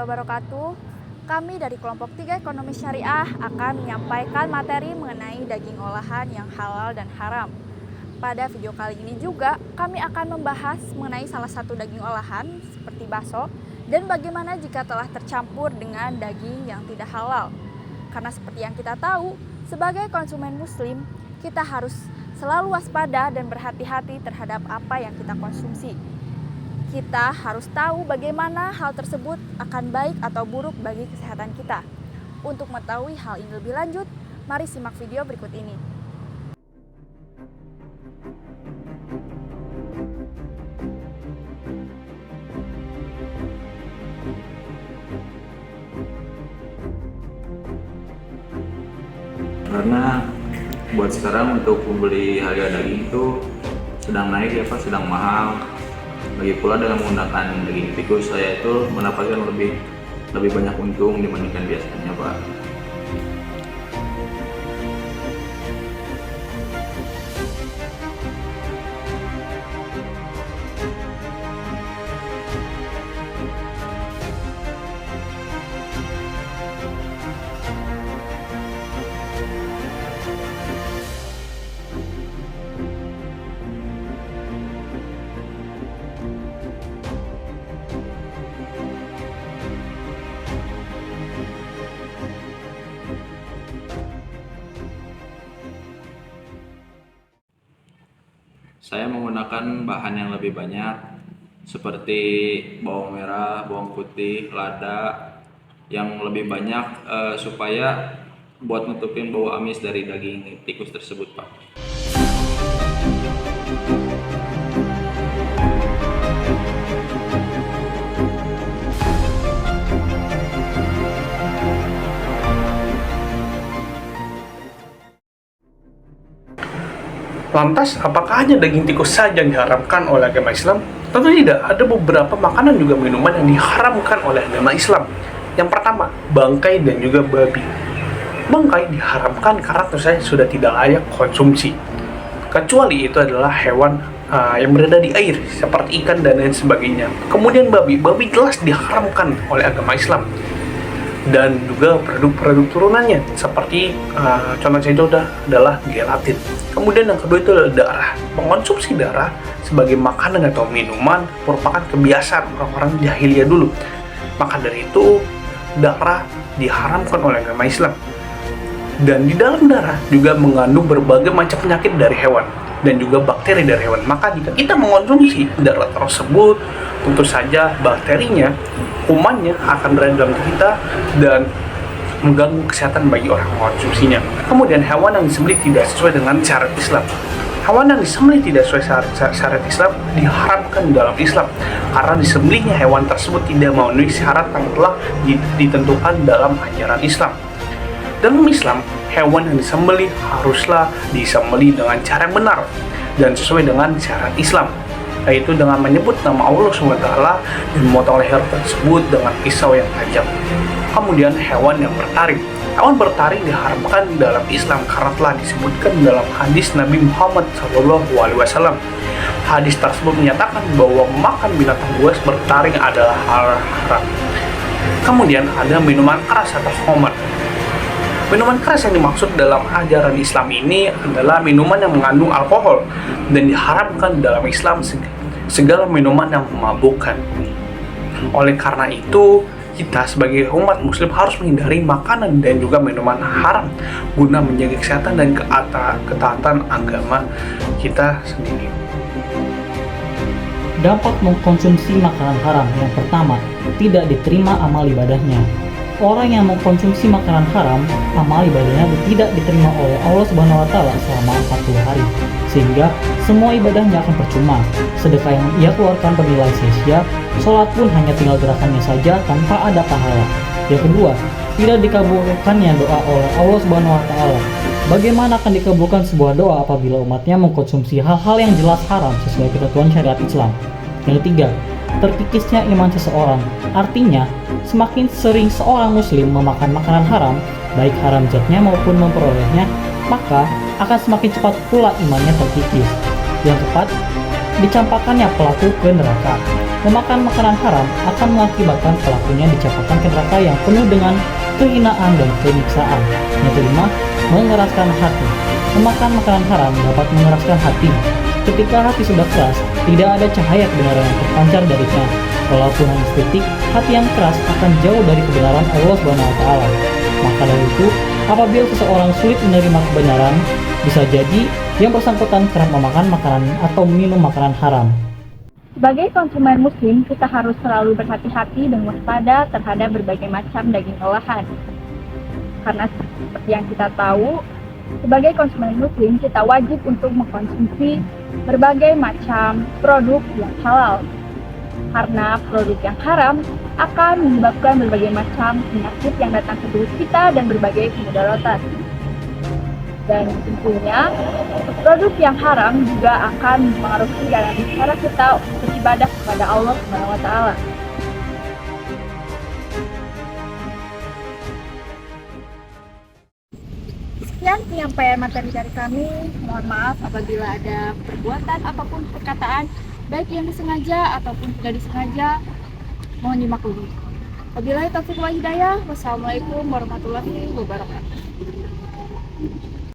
wabarakatuh. Kami dari kelompok 3 Ekonomi Syariah akan menyampaikan materi mengenai daging olahan yang halal dan haram. Pada video kali ini juga kami akan membahas mengenai salah satu daging olahan seperti bakso dan bagaimana jika telah tercampur dengan daging yang tidak halal. Karena seperti yang kita tahu, sebagai konsumen muslim, kita harus selalu waspada dan berhati-hati terhadap apa yang kita konsumsi. Kita harus tahu bagaimana hal tersebut akan baik atau buruk bagi kesehatan kita. Untuk mengetahui hal ini lebih lanjut, mari simak video berikut ini. Karena buat sekarang untuk membeli harga daging itu sedang naik ya Pak, sedang mahal. Lagi pula dengan menggunakan daging tikus saya itu mendapatkan lebih banyak untung dibandingkan biasanya Pak. Saya menggunakan bahan yang lebih banyak seperti bawang merah, bawang putih, lada yang lebih banyak supaya buat nutupin bau amis dari daging tikus tersebut Pak. Lantas, apakah hanya daging tikus saja yang diharamkan oleh agama Islam? Tentu tidak, ada beberapa makanan juga minuman yang diharamkan oleh agama Islam. Yang pertama, bangkai dan juga babi. Bangkai diharamkan karena tentu saja sudah tidak layak konsumsi. Kecuali itu adalah hewan yang berada di air, seperti ikan dan lain sebagainya. Kemudian babi jelas diharamkan oleh agama Islam. Dan juga produk-produk turunannya seperti contoh saja adalah gelatin. Kemudian yang kedua itu adalah darah. Mengonsumsi darah sebagai makanan atau minuman merupakan kebiasaan orang-orang jahiliyah dulu. Maka dari itu darah diharamkan oleh agama Islam. Dan di dalam darah juga mengandung berbagai macam penyakit dari hewan dan juga bakteri dari hewan. Maka jika kita mengonsumsi darah tersebut, tentu saja bakterinya, kumannya akan berada dalam tubuh kita dan mengganggu kesehatan bagi orang yang mengonsumsinya. Kemudian hewan yang disembelih tidak sesuai dengan syariat Islam. Hewan yang disembelih tidak sesuai syariat Islam diharamkan dalam Islam karena disembelihnya hewan tersebut tidak memenuhi syarat yang telah ditentukan dalam ajaran Islam. Dalam Islam, hewan yang disembelih haruslah disembelih dengan cara yang benar dan sesuai dengan syariat Islam, yaitu dengan menyebut nama Allah SWT dan memotong leher tersebut dengan pisau yang tajam. Kemudian hewan yang bertaring. Hewan bertaring diharamkan dalam Islam karena telah disebutkan dalam hadis Nabi Muhammad SAW. Hadis tersebut menyatakan bahwa makan binatang buas bertaring adalah hal haram. Kemudian ada minuman keras atau khamar. Minuman keras yang dimaksud dalam ajaran Islam ini adalah minuman yang mengandung alkohol dan diharamkan dalam Islam segala minuman yang memabukkan. Oleh karena itu, kita sebagai umat muslim harus menghindari makanan dan juga minuman haram guna menjaga kesehatan dan ketaatan agama kita sendiri. Dampak mengkonsumsi makanan haram. Yang pertama, tidak diterima amal ibadahnya. Orang yang mengkonsumsi makanan haram, amal ibadahnya tidak diterima oleh Allah Subhanahu wa taala selama 40 hari. Sehingga semua ibadahnya akan percuma. Sedekah yang ia keluarkan bernilai sia-sia, sholat pun hanya tinggal gerakannya saja tanpa ada pahala. Yang kedua, tidak dikabulkannya doa oleh Allah Subhanahu wa taala. Bagaimana akan dikabulkan sebuah doa apabila umatnya mengkonsumsi hal-hal yang jelas haram sesuai ketentuan syariat Islam? Yang ketiga, terkikisnya iman seseorang. Artinya, semakin sering seorang muslim memakan makanan haram, baik haram zatnya maupun memperolehnya, maka akan semakin cepat pula imannya terkikis. Yang keempat, dicampakkannya pelaku ke neraka. Memakan makanan haram akan mengakibatkan pelakunya dicapakan ke neraka yang penuh dengan kehinaan dan penyiksaan. Yang kelima, mengeraskan hati. Memakan makanan haram dapat mengeraskan hati. Ketika hati sudah keras, tidak ada cahaya kebenaran yang terpancar darinya. Walaupun hanya sedetik, hati yang keras akan jauh dari kebenaran Allah SWT. Maka dari itu, apabila seseorang sulit menerima kebenaran, bisa jadi yang bersangkutan kerap memakan makanan atau minum makanan haram. Sebagai konsumen muslim, kita harus selalu berhati-hati dan waspada terhadap berbagai macam daging olahan. Karena seperti yang kita tahu, sebagai konsumen muslim, kita wajib untuk mengkonsumsi berbagai macam produk yang halal. Karena produk yang haram akan menyebabkan berbagai macam penyakit yang datang ke tubuh kita dan berbagai kemudaratan. Dan tentunya produk yang haram juga akan mempengaruhi dalam cara kita beribadah kepada Allah SWT. Sekian penyampaian materi dari kami. Mohon maaf apabila ada perbuatan ataupun perkataan baik yang disengaja ataupun tidak disengaja, mohon dimaklumi. Wabillahi taufiq wal hidayah. Wassalamualaikum warahmatullahi wabarakatuh.